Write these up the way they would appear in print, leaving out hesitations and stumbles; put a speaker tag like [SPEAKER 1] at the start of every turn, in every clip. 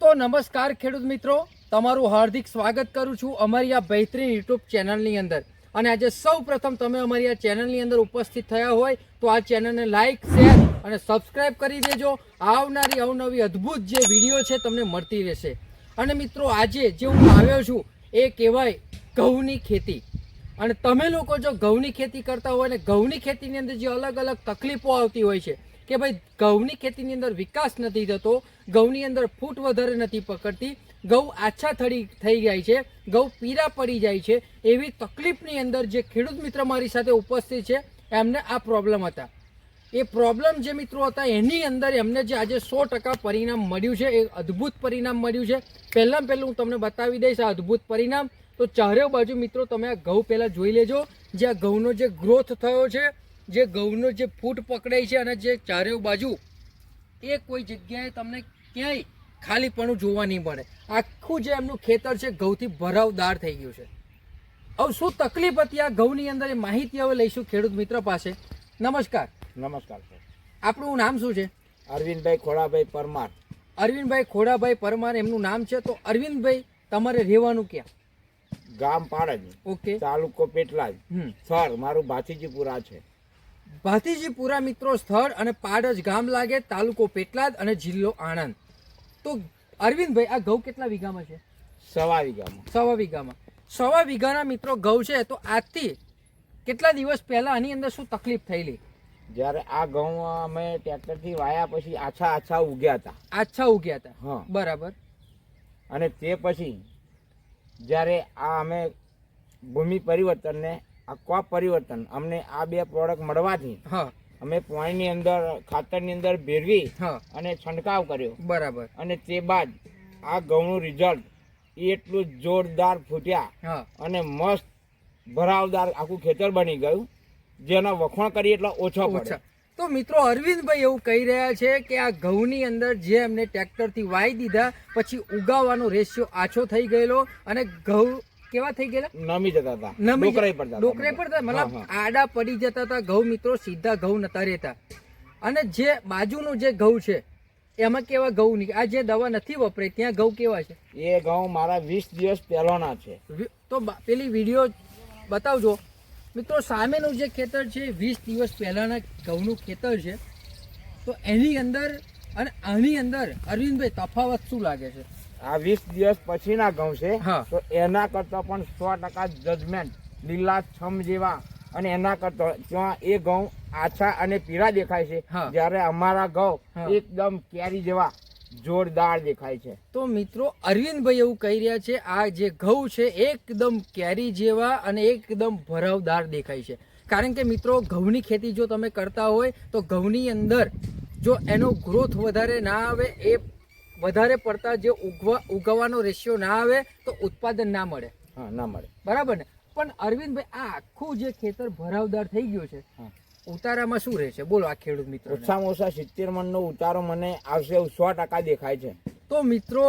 [SPEAKER 1] તો નમસ્કાર ખેડૂત મિત્રો, તમારું હાર્દિક સ્વાગત કરું છું અમારી આ બહેતરીન યુટ્યુબ ચેનલની અંદર. અને આજે સૌ પ્રથમ તમે અમારી આ ચેનલની અંદર ઉપસ્થિત થયા હોય તો આ ચેનલને લાઇક, શેર અને સબસ્ક્રાઈબ કરી દેજો. આવનારી અવનવી અદ્ભુત જે વિડીયો છે તમને મળતી રહેશે. અને મિત્રો આજે જે હું આવ્યો છું એ કહેવાય ઘઉંની ખેતી. અને તમે લોકો જો ઘઉંની ખેતી કરતા હોય ને ઘઉંની ખેતીની અંદર જે અલગ અલગ તકલીફો આવતી હોય છે કે ભાઈ ઘઉંની ખેતીની અંદર વિકાસ નથી થતો, ઘઉંની અંદર ફૂટ વધારે નથી પકડતી, ઘઉં આછા થઈ જાય છે, ઘઉં પીરા પડી જાય છે, એવી તકલીફની અંદર જે ખેડૂત મિત્ર મારી સાથે ઉપસ્થિત છે એમને આ પ્રોબ્લેમ હતા. એ પ્રોબ્લેમ જે મિત્રો હતા એની અંદર એમને જે આજે 100% પરિણામ મળ્યું છે, એ અદ્ભુત પરિણામ મળ્યું છે. પહેલાં હું તમને બતાવી દઈશ આ અદ્ભુત પરિણામ. તો ચારે બાજુ મિત્રો તમે આ ઘઉં પહેલાં જોઈ લેજો. જે આ ઘઉંનો જે ગ્રોથ થયો છે, જે ઘઉંનો જે ફૂટ પકડાય છે અને જે ચારે બાજુ એ કોઈ જગ્યાએ તમને ક્યાંય ખાલીપણું જોવા નહીં મળે. આખું જે એમનું ખેતર છે ઘઉંથી ભરાવદાર થઈ ગયું છે. હવે શું તકલીફ હતી આ ઘઉંની અંદર એ માહિતી હવે લઈશું ખેડૂત મિત્ર પાસે. નમસ્કાર.
[SPEAKER 2] નમસ્કાર સર.
[SPEAKER 1] આપણું નામ શું છે?
[SPEAKER 2] અરવિંદભાઈ ખોડાભાઈ પરમાર.
[SPEAKER 1] અરવિંદભાઈ ખોડાભાઈ પરમાર એમનું નામ છે. તો અરવિંદભાઈ તમારે રહેવાનું ક્યાં?
[SPEAKER 2] ગામ પાડજ,
[SPEAKER 1] ઓકે,
[SPEAKER 2] તાલુકો પેટલાદ, સ્થળ મારું ભાતીજીપુરા છે.
[SPEAKER 1] ભાતીજીપુરા મિત્રો સ્થળ અને પાડજ ગામ લાગે, તાલુકો પેટલાદ અને જિલ્લો આણંદ. તો અરવિંદભાઈ આ ઘઉં કેટલા વીઘામાં છે?
[SPEAKER 2] 1.25 વીઘામાં.
[SPEAKER 1] 1.25 વીઘામાં. 1.25 વીઘાના મિત્રો ઘઉં છે. તો આજથી કેટલા દિવસ પહેલા આની અંદર શું તકલીફ થયેલી?
[SPEAKER 2] જ્યારે આ ઘઉં અમે ટ્રેક્ટરથી વાયા પછી આછા ઉગ્યા હતા.
[SPEAKER 1] આછા ઉગ્યા હતા,
[SPEAKER 2] હા,
[SPEAKER 1] બરાબર.
[SPEAKER 2] અને તે પછી જ્યારે આ અમે ભૂમિ પરિવર્તનને આ ક્રોપ પરિવર્તન અમને આ બે પ્રોડક્ટ મળવાથી
[SPEAKER 1] હા,
[SPEAKER 2] અમે પાણીની અંદર ખાતરની અંદર ભેળવી
[SPEAKER 1] હા,
[SPEAKER 2] અને છંટકાવ કર્યો.
[SPEAKER 1] બરાબર.
[SPEAKER 2] અને તે બાદ આ ઘઉંનું રિઝલ્ટ એટલું જોરદાર ફૂટ્યા
[SPEAKER 1] હા,
[SPEAKER 2] અને મસ્ત ભરાવદાર આખું ખેતર બની ગયું, જેનો વખોણ કરીએ એટલો ઓછો પડે.
[SPEAKER 1] તો મિત્રો અરવિંદભાઈ એવું કહી રહ્યા છે કે આ ઘઉંની અંદર જે એમને ટ્રેક્ટરથી વાઈ દીધા પછી ઉગાવવાનો રેશિયો આછો થઈ ગયેલો અને ઘઉં કેવા થઈ ગયેલા?
[SPEAKER 2] નમી જતા હતા, ડોકરે
[SPEAKER 1] પડતા, મતલબ આડા પડી જતા હતા ઘઉં મિત્રો, સીધા ઘઉં નતા રહેતા. અને જે બાજુનું જે ઘઉં છે એમાં કેવા ઘઉં નહીં? આ જે દવા નથી વપરાઈ ત્યાં ઘઉં કેવા છે?
[SPEAKER 2] એ ઘઉં મારા 20 દિવસ પહેલાના છે.
[SPEAKER 1] તો પેલી વિડીયો બતાવજો મિત્રો. સામેનું જે ખેતર છે 20 દિવસ પહેલાના ઘઉંનું ખેતર છે. તો એની અંદર અને આની અંદર અરવિંદભાઈ તફાવત શું લાગે છે?
[SPEAKER 2] આ 20 દિવસ પછીના ઘઉં છે,
[SPEAKER 1] હા,
[SPEAKER 2] તો એના કરતા પણ 100% જજમેન્ટ લીલાછમ જેવા, અને એના કરતા ત્યાં એ ઘઉં આછા અને પીળા દેખાય છે, જ્યારે અમારા ઘઉં એકદમ કેરી જેવા જોરદાર દેખાય છે. તો
[SPEAKER 1] મિત્રો અરવિંદભાઈ એવું કહી રહ્યા છે આ જે ઘઉં છે એકદમ કેરી જેવા અને એકદમ ભરાવદાર દેખાય છે. કારણ કે મિત્રો ઘઉંની ખેતી જો તમે કરતા હોય તો ઘઉંની અંદર જો એનો ગ્રોથ વધારે ના આવે, એ વધારે પડતા જે ઉગવાનો રેશિયો ના આવે તો ઉત્પાદન ના મળે.
[SPEAKER 2] હા, ના મળે,
[SPEAKER 1] બરાબર ને? પણ અરવિંદભાઈ આ આખું જે ખેતર ભરાવદાર થઈ ગયું છે, ઉતારામાં શું રહેશે બોલો આ ખેડૂત મિત્રો?
[SPEAKER 2] ઓછામાં ઓછા 70 મણનો ઉતારો મને આવશે, 100% દેખાય છે.
[SPEAKER 1] તો મિત્રો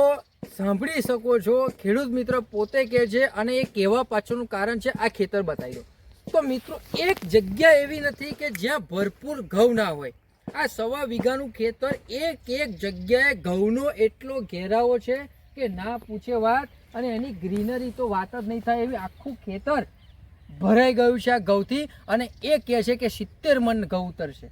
[SPEAKER 1] સાંભળી શકો છો, ખેડૂત મિત્ર પોતે કહે છે અને એ કહેવા પાછળનું કારણ છે આ ખેતર બતાવી દો. તો મિત્રો એક જગ્યા એવી નથી કે જ્યાં ભરપૂર ઘઉં ના હોય. આ 1.25 વીઘાનું ખેતર એક જગ્યાએ ઘઉંનો એટલો ઘેરાવો છે કે ના પૂછે વાત. અને એની ગ્રીનરી તો વાત જ નહીં થાય એવી આખું ખેતર ભરાઈ ગયું છે આ ઘઉંથી. અને એ કહે છે કે 70 મણ ઘઉં ઉતરશે,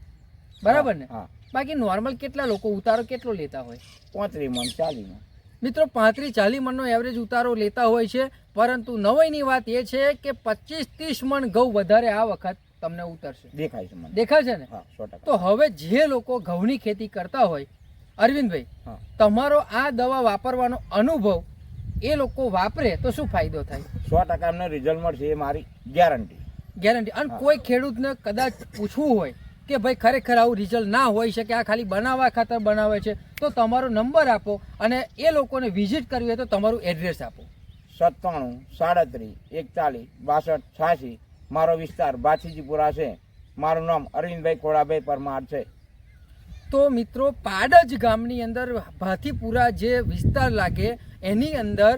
[SPEAKER 1] બરાબર ને? બાકી નોર્મલ કેટલા લોકો ઉતારો કેટલો લેતા હોય?
[SPEAKER 2] 35 મણ 40 મણ
[SPEAKER 1] મિત્રો 35-40 મણનો એવરેજ ઉતારો લેતા હોય છે. પરંતુ નવાઈની વાત એ છે કે 25-30 મણ ઘઉં વધારે આ વખત તમને ઉતરશે.
[SPEAKER 2] દેખાય છે, મને
[SPEAKER 1] દેખાય છે ને?
[SPEAKER 2] 100%.
[SPEAKER 1] તો હવે જે લોકો ઘઉંની ખેતી કરતા હોય, અરવિંદભાઈ તમારો આ દવા વાપરવાનો અનુભવ, એ લોકો વાપરે તો શું ફાયદો થાય?
[SPEAKER 2] 100% એમને રિઝલ્ટ મળશે, એ મારી ગેરંટી.
[SPEAKER 1] અને કોઈ ખેડૂતને કદાચ પૂછવું હોય કે ભાઈ ખરેખર આવું રિઝલ્ટ ના હોઈ શકે, આ ખાલી બનાવવા ખાતર બનાવે છે, તો તમારો નંબર આપો અને એ લોકોને વિઝિટ કરવી હોય તો તમારું એડ્રેસ આપો.
[SPEAKER 2] 97 37 41 62 86 મારો વિસ્તાર ભાતીજીપુરા છે. મારું નામ અરવિંદભાઈ ખોડાભાઈ પરમાર છે.
[SPEAKER 1] તો મિત્રો પાડજ ગામની અંદર ભાતીપુરા જે વિસ્તાર લાગે એની અંદર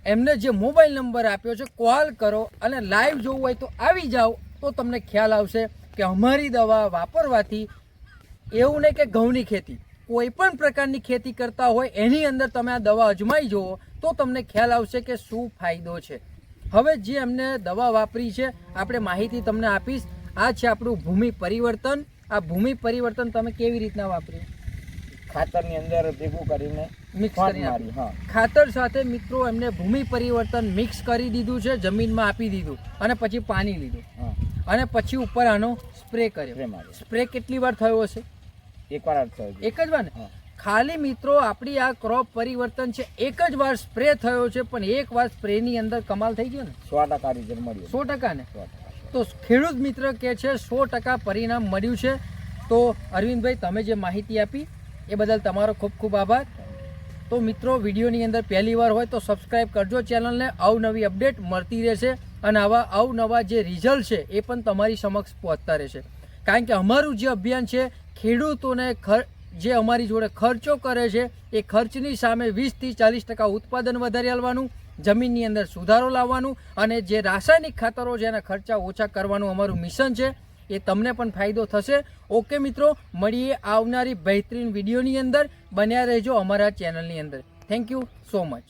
[SPEAKER 1] એમને જે મોબાઈલ નંબર આપ્યો છે, કોલ કરો અને લાઈવ જોવું હોય તો આવી જાઓ. તો તમને ખ્યાલ આવશે કે અમારી દવા વાપરવાથી એવું નહીં કે ઘઉંની ખેતી કોઈ પણ પ્રકારની ખેતી કરતા હોય એની અંદર તમે આ દવા અજમાઈ જુઓ તો તમને ખ્યાલ આવશે કે શું ફાયદો છે. હવે જે એમને દવા વાપરી છે આપણે માહિતી તમને આપીશ. આ છે આપણું ભૂમિ પરિવર્તન. આ ભૂમિ પરિવર્તન તમે કેવી રીતના વાપર્યું?
[SPEAKER 2] ખાતરની અંદર ભેગું કરીને
[SPEAKER 1] મિક્સ કરી ખાતર સાથે મિત્રો એમને ભૂમિ પરિવર્તન મિક્સ કરી દીધું છે, જમીનમાં આપી દીધું અને પછી પાણી લીધું અને પછી ઉપર આનો સ્પ્રે કર્યો. સ્પ્રે કેટલી વાર થયો હશે?
[SPEAKER 2] એક વાર થયો.
[SPEAKER 1] એક જ વાર ને? ખાલી મિત્રો આપણી આ ક્રોપ પરિવર્તન છે એક જ વાર સ્પ્રે થયો છે, પણ એક વાર સ્પ્રેની અંદર કમાલ થઈ ગયો ને.
[SPEAKER 2] 100% રિઝલ્ટ મળ્યું.
[SPEAKER 1] 100% ને? તો ખેડૂત મિત્ર કે છે 100% પરિણામ મળ્યું છે. તો અરવિંદભાઈ તમે જે માહિતી આપી એ બદલ તમારો ખૂબ ખૂબ આભાર. તો મિત્રો વિડીયોની અંદર પહેલી વાર હોય તો સબસ્ક્રાઈબ કરજો ચેનલને. અવનવી અપડેટ મળતી રહેશે અને આવા અવનવા જે રિઝલ્ટ છે એ પણ તમારી સમક્ષ પહોંચતા રહેશે. કારણ કે અમારું જે અભિયાન છે ખેડૂતોને જે અમારી જોડે ખર્ચો કરે છે એ ખર્ચની સામે 20 થી 40% ઉત્પાદન વધારી આવવાનું, જમીનની અંદર સુધારો લાવવાનું અને જે રાસાયણિક ખાતરો છે એના ખર્ચા ઓછા કરવાનું અમારું મિશન છે. એ તમને પણ ફાયદો થશે. ઓકે મિત્રો, મળીએ આવનારી બહેતરીન વિડીયોની અંદર. બન્યા રહેજો અમારા ચેનલની અંદર. Thank you so much.